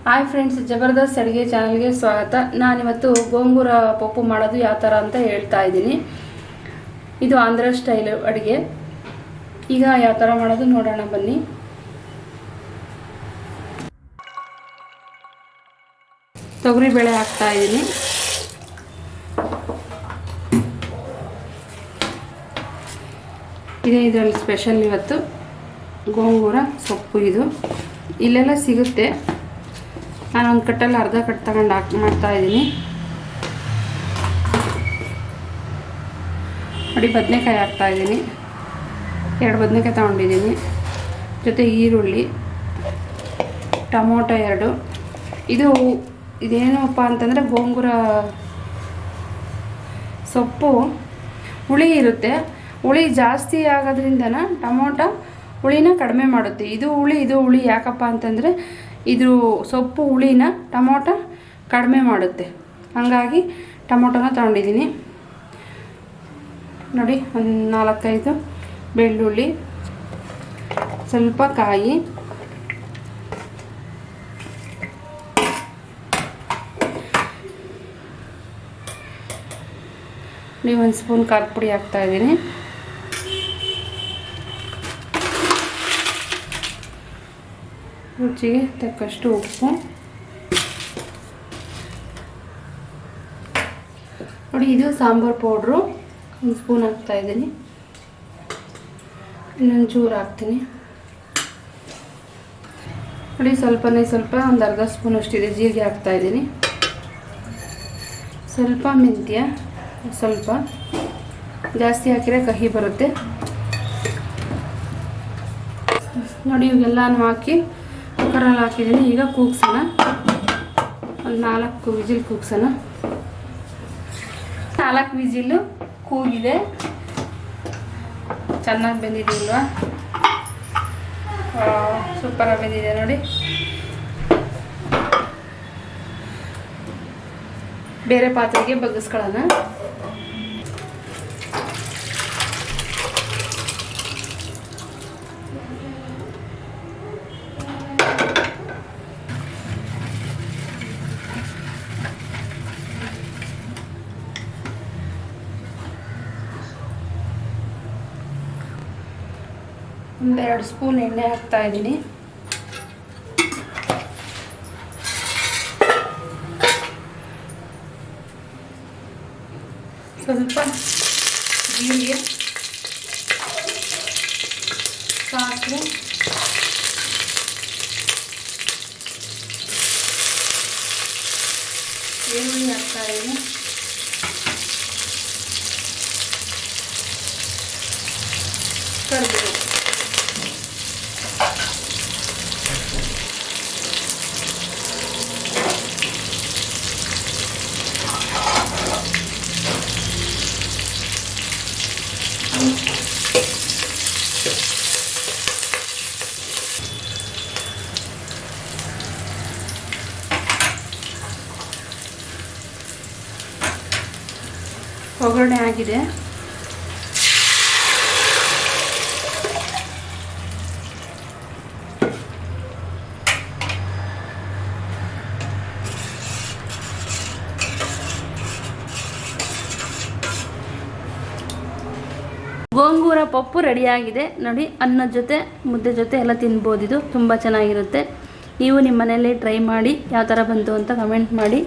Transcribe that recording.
Hi friends, ಜಬರ್ದಸ್ತ್ ಅಡುಗೆ ಚಾನಲ್ಗೆ ಸ್ವಾಗತ. ನಾನಿವತ್ತು ಗೋಂಗೂರ ಪಪ್ಪು ಮಾಡೋದು ಯಾವ ಥರ ಅಂತ ಹೇಳ್ತಾ ಇದ್ದೀನಿ. ಇದು ಆಂಧ್ರ ಸ್ಟೈಲ್ ಅಡುಗೆ. ಈಗ ಯಾವ ಥರ ಮಾಡೋದು ನೋಡೋಣ ಬನ್ನಿ. ತೊಗರಿಬೇಳೆ ಹಾಕ್ತಾ ಇದ್ದೀನಿ. ಇದೇ ಇದರಲ್ಲಿ ಸ್ಪೆಷಲ್ ಇವತ್ತು ಗೋಂಗೂರ ಸೊಪ್ಪು. ಇದು ಇಲ್ಲೆಲ್ಲ ಸಿಗುತ್ತೆ. ನಾನು ಒಂದು ಕಟ್ಟಲ್ಲಿ ಅರ್ಧ ಕಟ್ಟು ತಗೊಂಡು ಮಾಡ್ತಾಯಿದ್ದೀನಿ. ನೋಡಿ, ಬದನೆಕಾಯಿ ಹಾಕ್ತಾಯಿದ್ದೀನಿ. 2 ಬದನೆಕಾಯಿ ತೊಗೊಂಡಿದ್ದೀನಿ. ಜೊತೆ ಈರುಳ್ಳಿ, ಟೊಮೊಟೊ 2. ಇದೇನಪ್ಪ ಅಂತಂದರೆ ಗೋಂಗೂರ ಸೊಪ್ಪು ಹುಳಿ ಇರುತ್ತೆ. ಹುಳಿ ಜಾಸ್ತಿ ಆಗೋದ್ರಿಂದನ ಟೊಮೊಟೊ ಹುಳಿನ ಕಡಿಮೆ ಮಾಡುತ್ತೆ. ಇದು ಹುಳಿ ಯಾಕಪ್ಪ ಅಂತಂದರೆ ಇದು ಸೊಪ್ಪು ಹುಳಿನ ಟೊಮೊಟೊ ಕಡಿಮೆ ಮಾಡುತ್ತೆ. ಹಾಗಾಗಿ ಟೊಮೊಟೊನ ತೊಗೊಂಡಿದ್ದೀನಿ. ನೋಡಿ, ಒಂದು 4-5 ಬೆಳ್ಳುಳ್ಳಿ, ಸ್ವಲ್ಪ ಕಾಯಿ, ನೋಡಿ 1 ಸ್ಪೂನ್ ಖಾರದ ಪುಡಿ ಹಾಕ್ತಾಯಿದ್ದೀನಿ. ರುಚಿಗೆ ತಕ್ಕಷ್ಟು ಉಪ್ಪು. ನೋಡಿ, ಇದು ಸಾಂಬಾರು ಪೌಡ್ರು 1 ಸ್ಪೂನ್ ಹಾಕ್ತಾಯಿದ್ದೀನಿ. ಇನ್ನೊಂದು ಚೂರು ಹಾಕ್ತೀನಿ. ನೋಡಿ, ಸ್ವಲ್ಪ ಒಂದು ಅರ್ಧ ಸ್ಪೂನ್ ಅಷ್ಟಿದೆ ಜೀರಿಗೆ ಹಾಕ್ತಾಯಿದ್ದೀನಿ. ಸ್ವಲ್ಪ ಮೆಂತ್ಯ, ಸ್ವಲ್ಪ ಜಾಸ್ತಿ ಹಾಕಿದ್ರೆ ಕಹಿ ಬರುತ್ತೆ. ನೋಡಿ, ಇವೆಲ್ಲನೂ ಹಾಕಿ ಕುಕ್ಕರಲ್ಲಿ ಹಾಕಿದ್ದೀನಿ. ಈಗ ಕೂಗ್ಸೋಣ. ಒಂದು 4 ವಿಜಿಲ್ ಕೂಗ್ಸೋಣ. 4 ವಿಜಿಲ್ಲು ಕೂಗಿದೆ. ಚೆನ್ನಾಗಿ ಬೆಂದಿದೆ ಅಲ್ವಾ? ಸೂಪರಾಗಿ ಬೆಂದಿದೆ ನೋಡಿ. ಬೇರೆ ಪಾತ್ರೆಗೆ ಬಗ್ಗಿಸ್ಕೊಳ್ಳೋಣ. ಒಂದು 2 ಸ್ಪೂನ್ ಎಣ್ಣೆ ಹಾಕ್ತಾ ಇದ್ದೀನಿ. ಸ್ವಲ್ಪ ಜೀರಿಗೆ, ಸಾಸಿವೆ, ಈರುಳ್ಳಿ ಹಾಕ್ತಾ ಇದ್ದೀನಿ. ಕರಿಬೇವು, ಒಗ್ಗರಣೆ ಆಗಿದೆ. ಗೋಂಗೂರ ಪಪ್ಪು ರೆಡಿಯಾಗಿದೆ ನೋಡಿ. ಅನ್ನದ ಜೊತೆ, ಮುದ್ದೆ ಜೊತೆ ಎಲ್ಲ ತಿನ್ಬೋದು. ಇದು ತುಂಬ ಚೆನ್ನಾಗಿರುತ್ತೆ. ನೀವು ನಿಮ್ಮ ಮನೆಯಲ್ಲಿ ಟ್ರೈ ಮಾಡಿ ಯಾವ ಥರ ಬಂತು ಅಂತ ಕಮೆಂಟ್ ಮಾಡಿ.